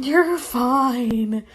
You're fine.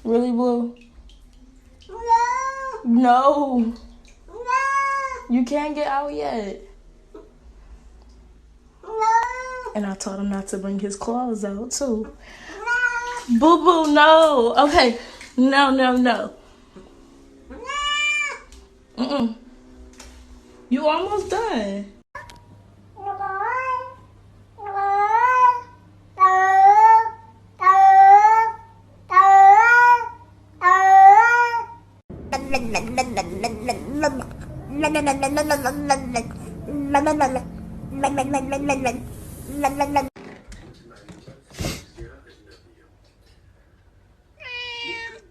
Really, Blue? No. You can't get out yet. And I told him not to bring his claws out, too. Boo Boo, no. Okay. No. You almost done.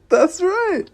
That's right.